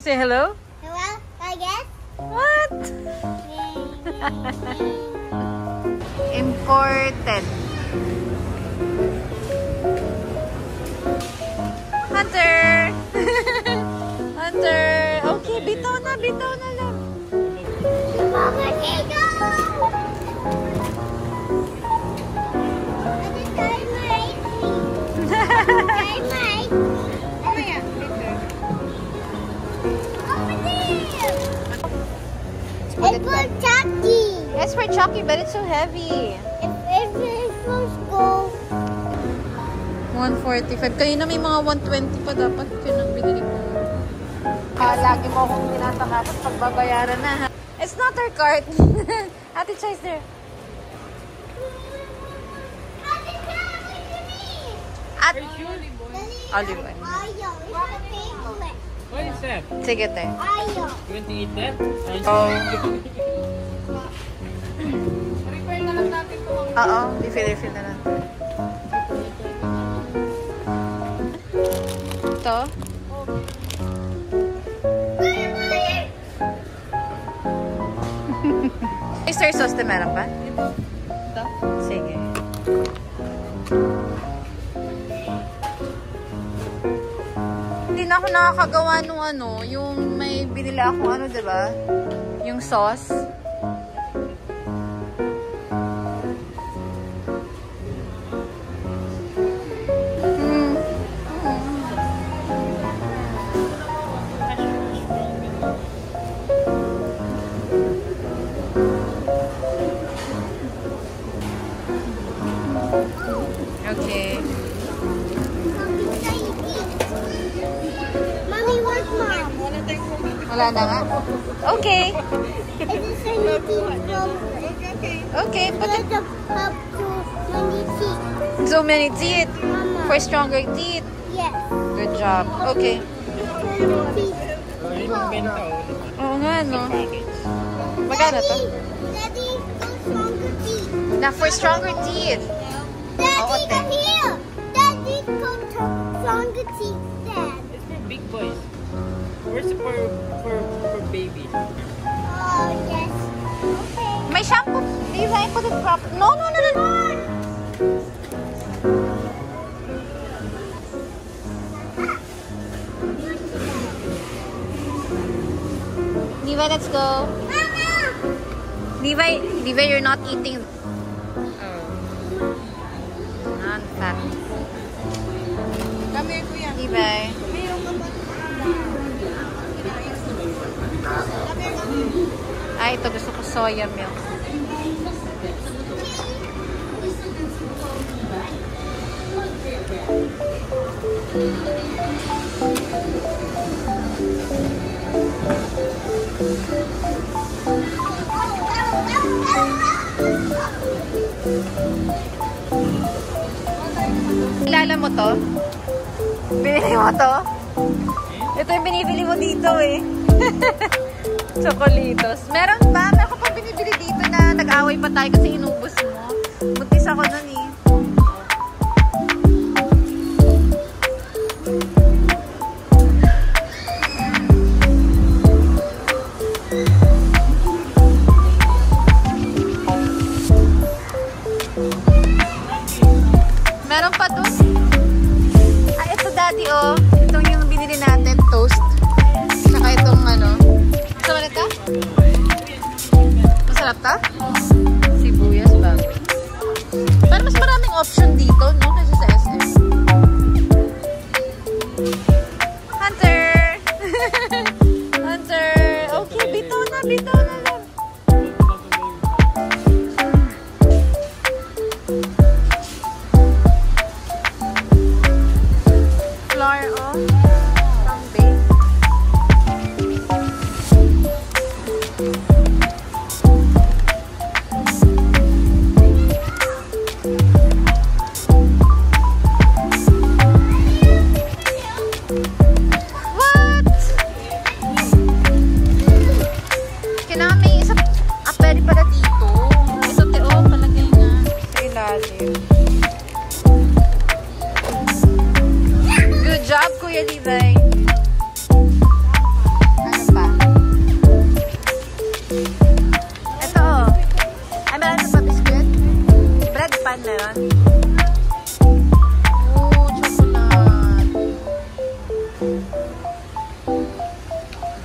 Say hello? Hello, I guess. What? Imported. Hunter! Hunter! Okay, bitaw na lang. Mama, go! It's for Chucky. It's for Chucky, but it's so heavy. It's for school. 145. Kayo na may mga 120 pa dapat. Yun ang binili ko. Lagi mo akong tinatakapat pagbabayaran na, ha? It's not our cart. Ate Choi's there. At olive oil. What is that? Sige, te. You want to eat that? Oh. Refill na lang natin ito. Oo, refill na lang. Ito. Oyster sauce na meron pa? Ito? Sige. Hindi na ako nakakagawa nung yung may binili ako diba? Yung sauce. Okay. Mommy, where's Mom? Wala na nga. Okay. It's a Okay, put it. Up to many teeth. So many teeth. Mama. For stronger teeth. Yes. Good job. Okay. Oo nga, no? Magkano to? Daddy, go stronger teeth. Na for stronger teeth. Daddy, come here. Daddy, go stronger teeth, Dad. It's for big boys. Where's it for baby? Oh, yes. Okay. May shampoo. Levi, put it prop. No. Levi, let's go. Mama! Levi, you're not eating. Non-fat. Come here, Kuya. Levi. Ay, ito gusto ko soya milk. Kilala mo to? Binili mo to? Ito yung binibili mo dito eh. Chocolitos. Meron pa? Meron ka pa binibili dito na nag-away pa tayo kasi inubos mo. Buntis ako nun eh. Meron pa dun? Ah, ito daddy oh. Itong yung binili natin, toast. Saka itong masarap ka? Masarap ka? Sibuyas ba? Pero mas maraming option dito, no? Kasi sa SM. Hunter! Hunter! Okay, bitaw na lang. Flour, oh. Tambay.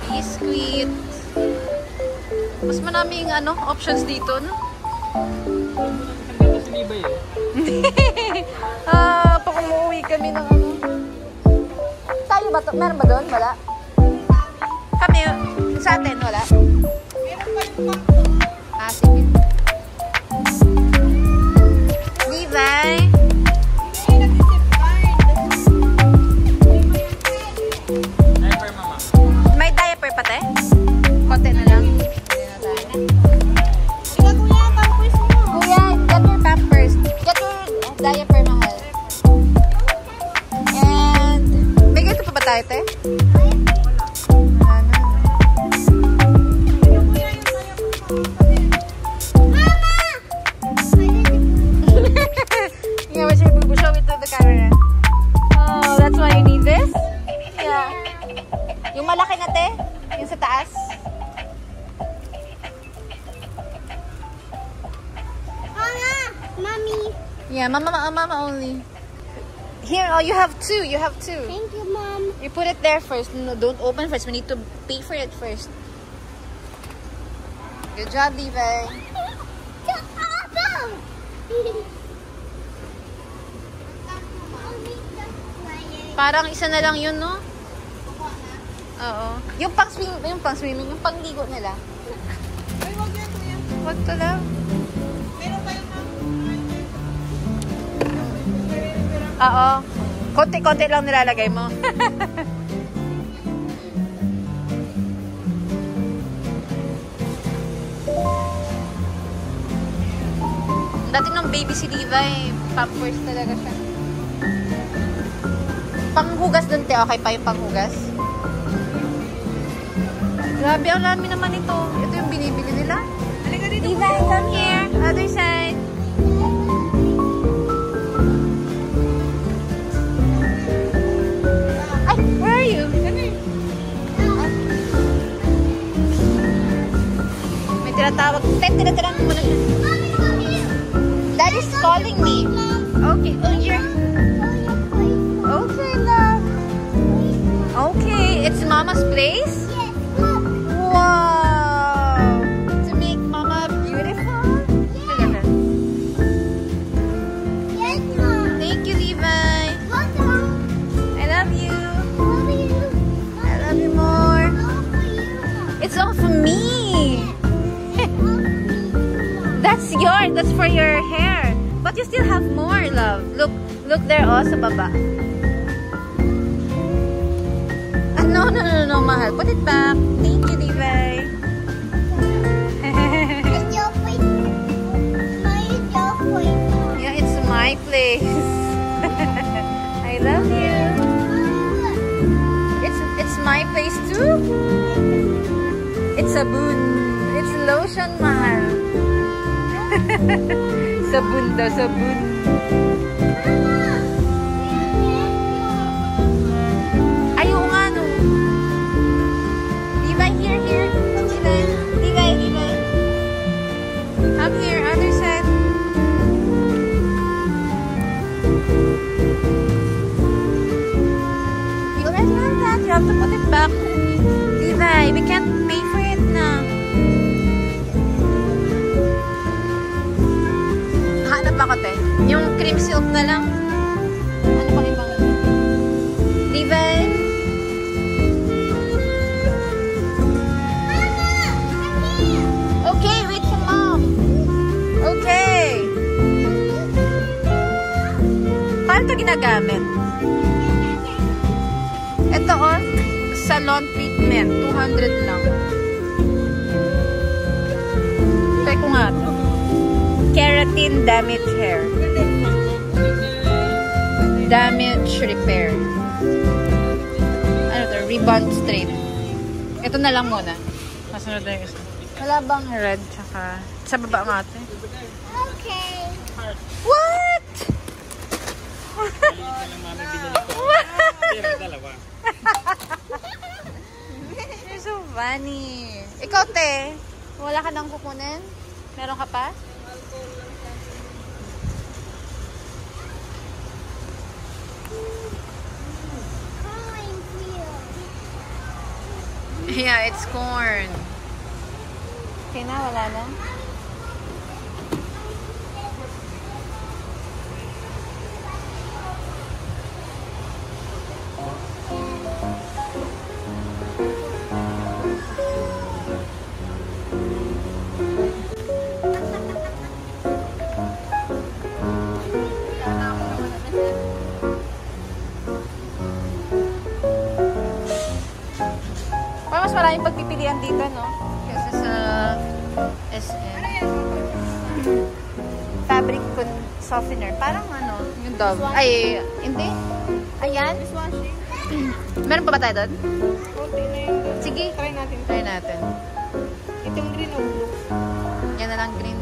biscuit. Mas maraming ano, options dito, no? Hanggang si Libay eh. Pag umuwi kami ng ano. Tayo ba to? Meron ba doon? Wala? Kami, sa atin, wala? Sige. Levi? Diaper, mama. May diaper pa, te? Konti na lang. Kuya, get your pampers. Get your diaper, mahal. And, may ganito pa ba tayo, te? Yeah, what's your boo-boo? Show it to the camera. Oh, that's why you need this? Yeah. Yung malaki na, te? Yung sa taas? Mommy. Yeah, mama only. Here, oh, you have two. You have two. Thank you, Mom. You put it there first. No, don't open first. We need to pay for it first. Good job, Levi. Parang isa na lang yun, no? Oo. Yung pang-swimming, yung pang-ligo nila. Ay, wag yan, kuya. Wag to lang. Meron kayo, Mom? Oo. Konti-konti lang nilalagay mo. Dati nung baby si Levi, pampers talaga siya. Panghugas dun, te. Okay pa yung panghugas? Grabe, ang dami naman ito. Ito yung binibili nila. Levi, come here. Other side. Ay, where are you? May tinatawag. Tinatawag mo na siya. Daddy's calling me. Okay. Oh, you're... Okay, love. Okay, it's Mama's place? Yes, look. Wow! To make Mama beautiful? Look at that. Yes, Mom. Thank you, Levi. Welcome. I love you. Love you. I love you more. All for you, Mom. It's all for me. All for me, Mom. That's yours. That's for your hair. But you still have more, love. Look there, oh, sa baba. No, mahal. Put it back. Thank you, Levi. It's your place. It's your place, Mom. Yeah, it's my place. I love you. It's my place too. It's sabun. It's lotion, mahal. Sabun daw, sabun. Ayaw nga, no. Levi, here. Levi. Come here, other side. You already have that. You have to put it back. Levi, we can't pay for it na. Hanap ako, te. Yung cream silk na lang. Ano pang ibang? Levi? Okay, wait for Mom. Okay. Paano ito ginagamit? Ito, oh. Salon treatment. 200 lang. Try ko nga ito. Keratin damage hair. Damage repair. Ano to? Rebond straight. Ito na lang muna. Masunod na yung isa. Wala bang red tsaka sa baba nga ate? Okay. What? What? Dalawa. You're so funny. Ikaw, te, wala ka nang kukunin? Meron ka pa? Yeah, it's corn. Okay na, wala na. Mas maraming pagpipilian dito, no? Kasi sa SM. Fabric softener. Parang ano, yung Dove. Ay, hindi. Ayan. Dishwashing. Meron pa ba tayo doon? Konti na yun. Sige. Try natin. Try natin. Itong green o blue. Yan na lang green.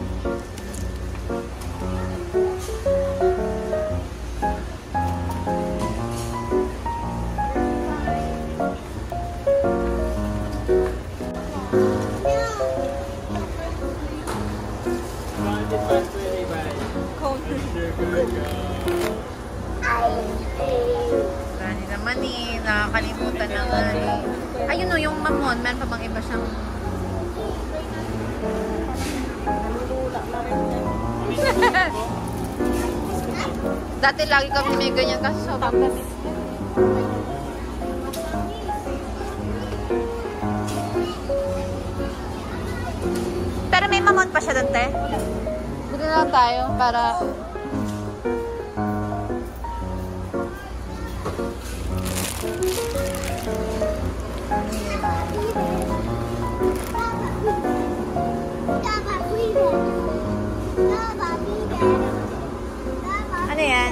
Rani naman eh. Nakakalimutan na nga eh. Ayun o, yung mamon. Meron pa bang iba siyang... Dati lagi kami may ganyan kasi sobrang... Pero may mamon pa siya doon, te. Buti na lang tayo para... Ano yan?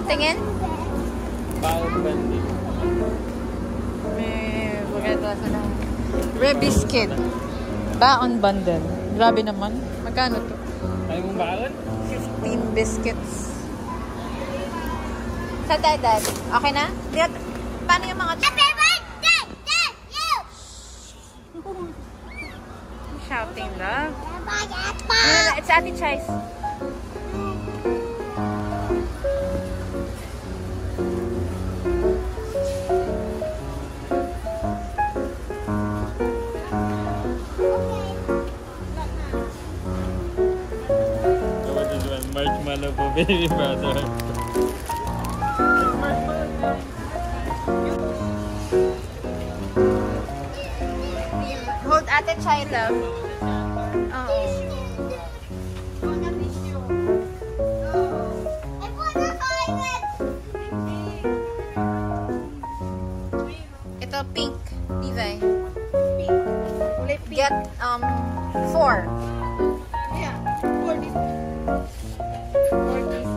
Tingin? Bao bendy. May bagay sa lang. Red biscuit. Baon bundle. Grabe naman. Magkano to? Ay mong baon? 15 biscuits. Sa dad. Okay na? Paano yung mga... Happy birthday to you! Shouting love. Papa! It's Ate Chais. What is one? Marshmallow po, baby brother. Hold Ate Chai love. Oo. Ito pink. Levi. Get 4. Yeah, 40. 40.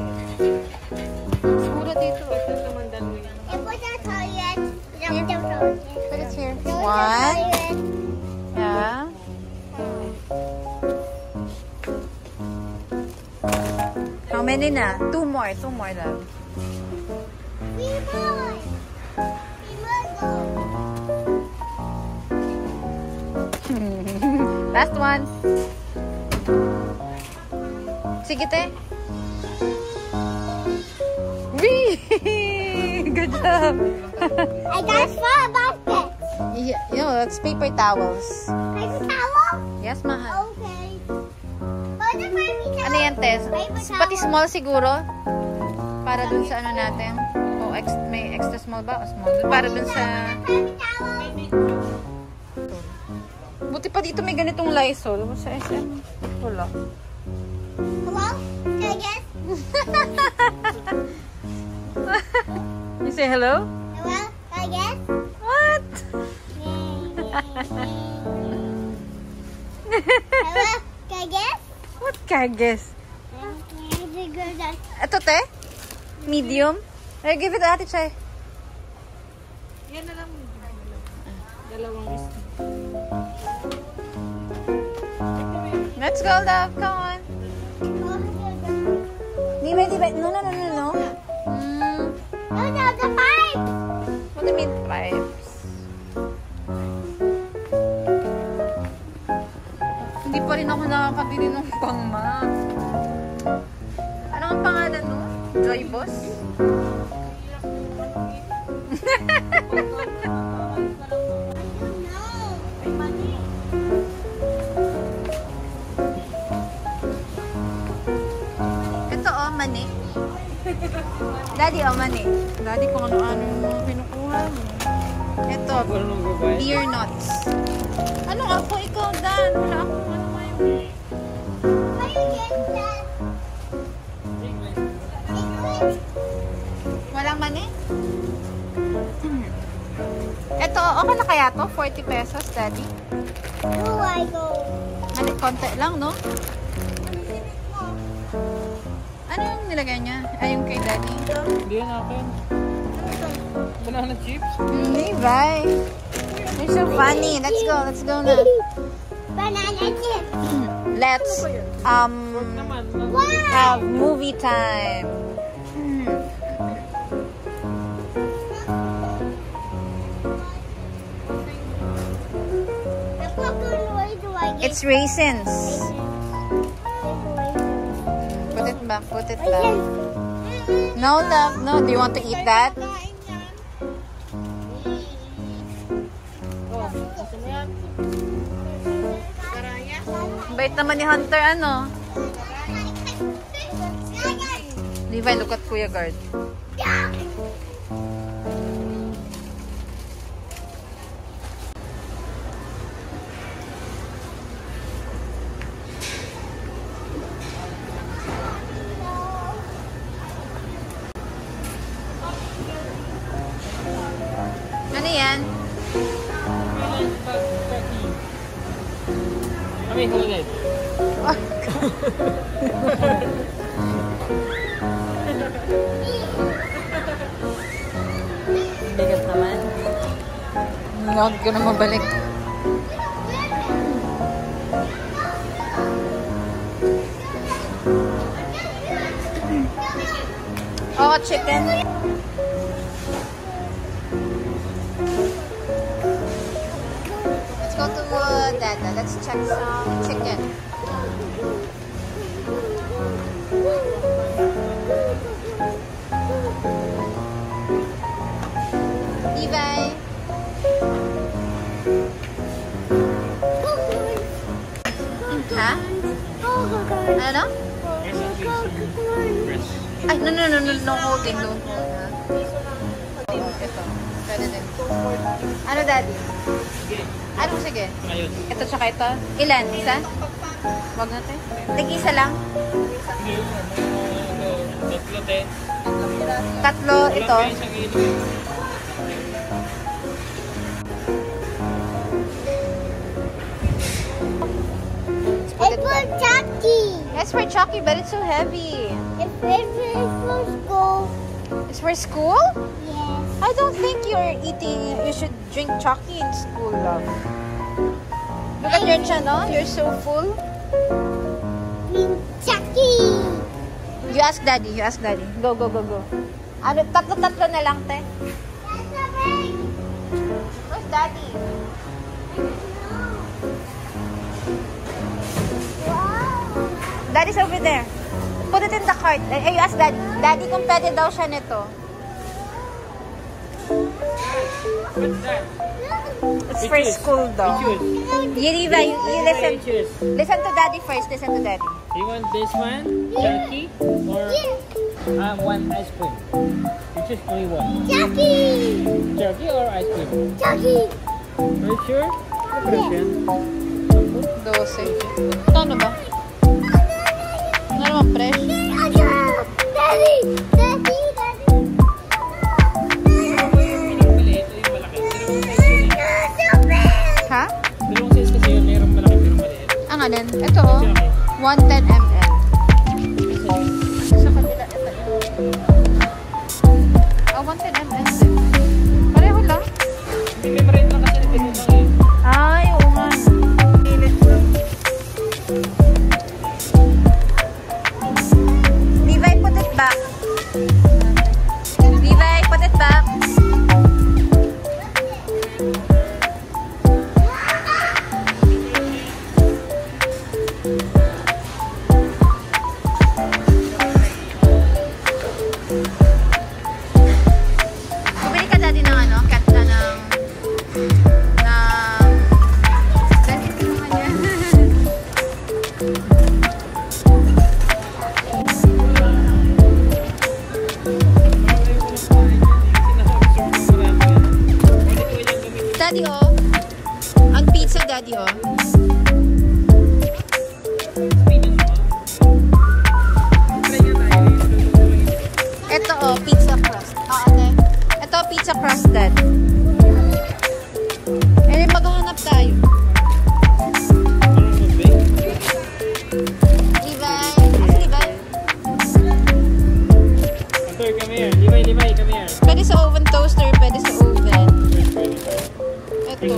Siguro dito. Ito naman dalawa yan. Put it here. 1. Yeah. How many na? 2 more. 2 more love. Last one. Sige, te. Wee! Good job. I got 4 baskets. Yeah, you know, that's paper towels. Paper towel? Yes, mahal. Okay. Oh, the baby towel. Ano yan, Tess? Paper towel. Pati small siguro? Para dun sa ano natin? O, may extra small ba? O small? Para dun sa... Paper towel. Buti pa dito may ganitong Lysol. Sa SM, wala. Hello? Can I guess? You say hello? Hello? Can I guess? What? Hello? Can I guess? What kages? Ito, te? Medium? Ay, give it to Ate Chay. Yan na lang. Dalawang whisky. Let's go, love. Come on. Di ba? No. Oh, no, the pipe! What do you mean, pipes? Hindi pa rin ako nakakabili ng pangma. Ano ang pangalan no? Joy Boss? Daddy, mani. Daddy, kung ano-ano yung mga kinukuha mo. Ito, beer nuts. Ano ako? Ikaw, Dan. Wala ako. Ano nga yung... Walang mani? Ito, okay na kaya to? 40 pesos, Daddy? Oh, I go. Mani, konti lang, no? Ano yung nilagay niya? Ay, yung kay Daddy. Hindi yan akin. Banana chips? Levi. You're so funny. Let's go. Let's go na. Banana chip. Let's, Naman. have movie time. It's raisins. Put it back. Put it back. No, love. No. Do you want to eat that? Bait naman ni Hunter, ano? Levi, look at Kuya Guard. Ano yan? Hold it. Bigat naman. Huwag ko na mabalik. Oh, chicken. Let's go to Dada. Let's check some chicken. Levi. Ha? Ano? Ay, no holding, don't hold, ha? Ito, pwede din. Ano, Daddy? Ano, sige? Ito tsaka ito? Ilan? Isa? Wag natin. Tig-isa lang? Tatlo, ito. It's for Chucky. It's for Chucky, but it's so heavy. It's for school. It's for school? Yes. I don't think you should drink Chucky in school, love. Look at your chan, no? You're so full. Chucky. You ask Daddy. Go. Ano, tatlo na lang, te. Where's Daddy? Daddy's over there. Put it in the cart. You ask Daddy. Daddy, kung pwede daw siya nito. What's that? It's for school, though. You listen. Listen to Daddy first. Listen to Daddy. Do you want this one, Chucky, or one ice cream? You choose only one. Chucky. Chucky or ice cream? Chucky. Are you sure? Yeah. 12. Ano ba? Ano naman, fresh? Daddy. Ha? Dalawang size kasi yun, mayroong malaki, mayroong maliit. Ang alin? Ito, oh. 110 ml. Sa kabila, ito. 110 ml. Pareho lang. Hindi may pareho lang kasi nito lang eh. Ay, oo nga. Pilit lang. Levi, put it back. Levi, put it back. Daddy, oh. Ang pizza, Daddy, oh. Ito, oh, pizza crust. Ah, ate. Ito, pizza crust, Dad. Eh, maghahanap tayo. Levi. Asa Levi? Hunter, come here. Levi, come here. Pwede sa oven toaster, pwede sa oven. Ito.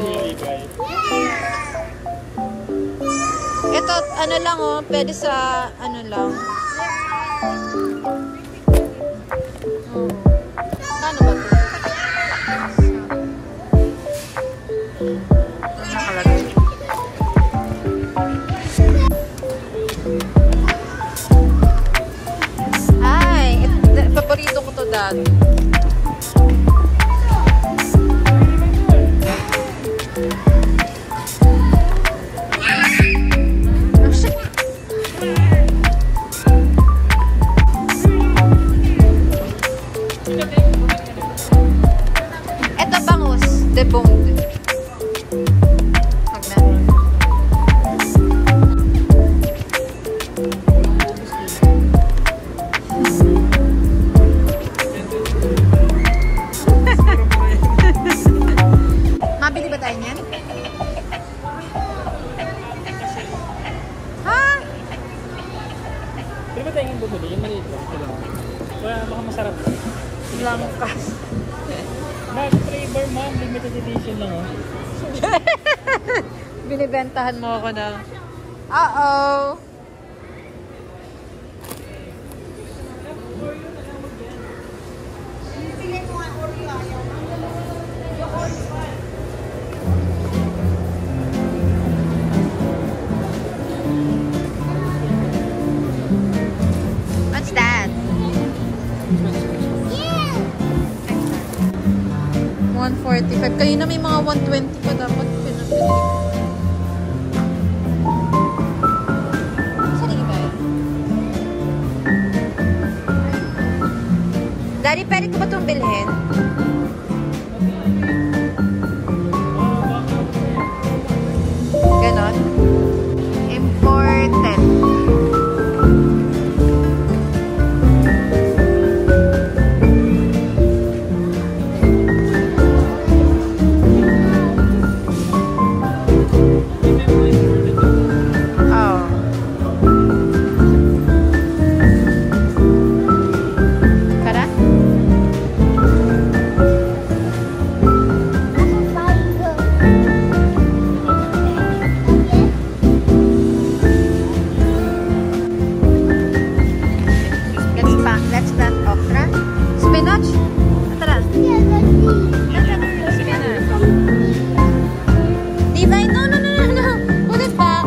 Ito, ano lang, oh. Pwede sa, ano lang. Ano ba ito? Nakalagay. Ay, paborito ko to dati. Oh, shit. Ito bangus, deboned. Wag na. Mabili ba tayo niyan? Ha? Pwede ba tayong bumili? Yung maliit lang. Baka masarap. Langkas. Bag flavor, ma'am. Limited edition lang, oh. Binibentahan mo ako ng... Uh-oh! What's that? 145. Kayo na may mga 120 pa dapat pinapili. Saan yung iba? Daddy, pwede ko ba itong bilhin? Ganon? Imported. Let's plant okra. Spinach? Tara. Let's plant spinach. Levi, no. Put it back.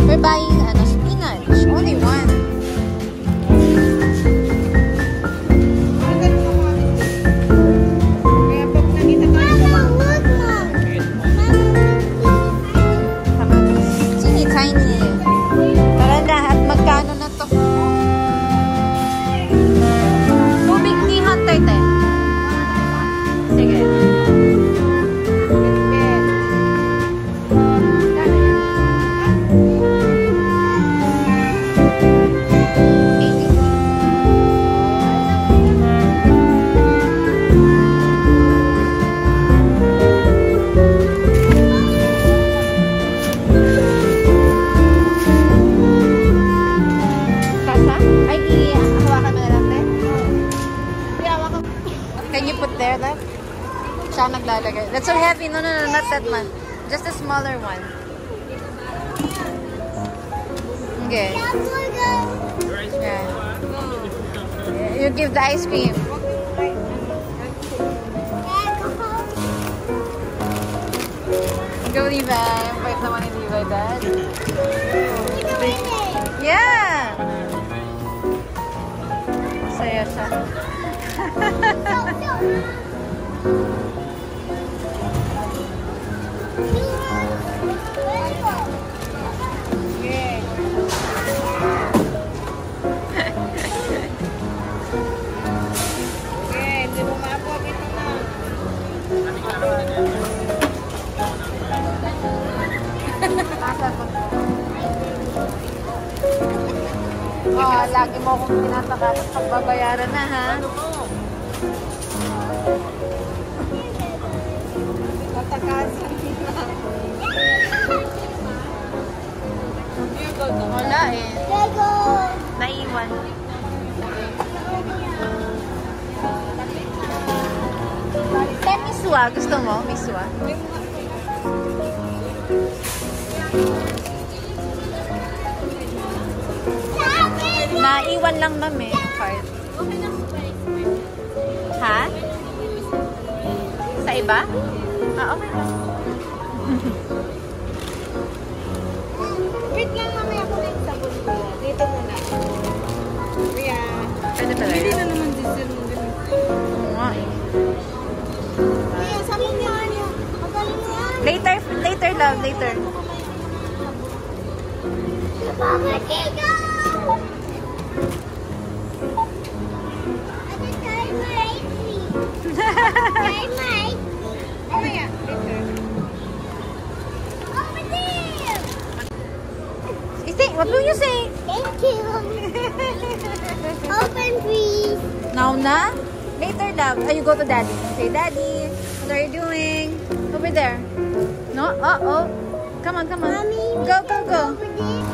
We're buying spinach. Only one. Teeny tiny. Tara na. At magkano na to? Hunter, te. Sige. Kasa? Ay, hawakan mo na lang, te. Can you put there, that? Siya naglalagay. That's so heavy. No, not that one. Just a smaller one. Okay. Yeah. You give the ice cream. Go, Levi. Wait naman ni Levi, Dad. Yeah! Saya siya. lagi mo akong tinatakasan pagbabayaran na, ha? Tatakasan wala eh. Lego. Naiwan. Miswa. Gusto mo? Miswa? Naiwan lang ma'am eh. Card. Ha? Sa iba? Ah, okay lang. Wait lang, mamaya ako may sabon ko. Dito muna. Kuya. Pwede pala. Hindi na naman diesel mo. Oo nga eh. Kuya, sabon niya ano. Magaling mo yan. Later love. Later. Papa, Chico! Ate, try my ice cream. Try my ice cream. Mamaya, later. Over there! What will you say? Thank you. Open, please. Now na? Later, love. You go to daddy. Say, daddy, what are you doing? Over there. No? Uh-oh. Come on. Mommy, Go. over there.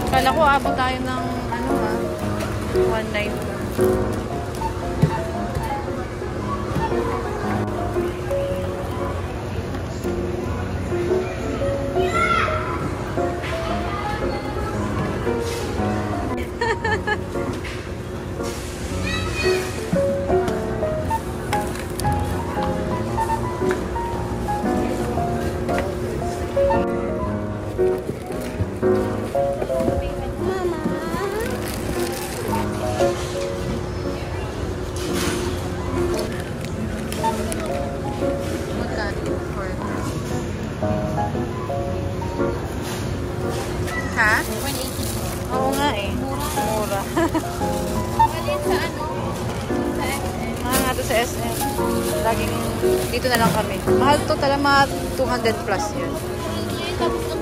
Kala ko abot tayo ng one night. Ha? 180. Oo nga eh. Mura. Galing sa ano? Sa SM. Mahal nga to sa SM. Laging dito na lang kami. Mahal to talaga, mga 200 plus yun. Tapos